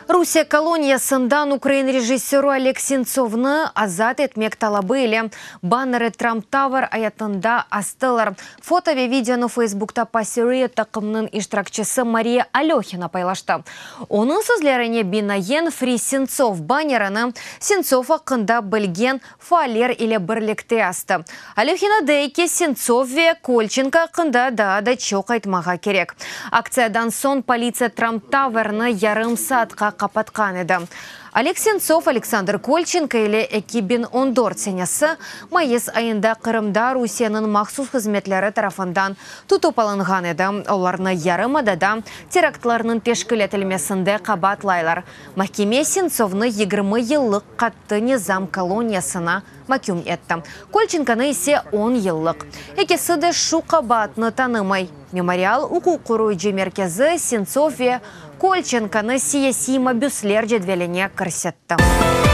Русия колониясындан Украин режиссеру Олег Сенцовны азат етмек талабы еле. Баннеры Трамп Тавр аятында астылар. Фото ве видеоны Фейсбукта пассерия тақымның иштиракчысы Мария Алехина пайлашты. Оның сөзлеріне бинаен Фри Сенцов баннераны Сенцов ақында білген фалер или бірлікте асты. Алехина дейке Сенцов ве Кольченко ақында да чоқ айтмаға керек. Акциядан сон полиция Трамп Таврны ярым саатқа қапатқан еді. Олег Сенцов, Александр Кольченко или экибин ондор сенесі майыс айында Қырымда Русияның мақсус қызметлері тарафындан тұтып алынған еді. Оларны ярым адада терактларының тешкіл етілмесінде қабатлайлар. Махкеме Сенцовны 20 йыллық қатты низам колониясына макюм етті. Кольченканы есе 10 йыллық. Екесі де шу қабатны танымай. Мемориал ұқу меркезі Сенцов ве Кольченканы сияси мобюслер жедвеліне көрсетті.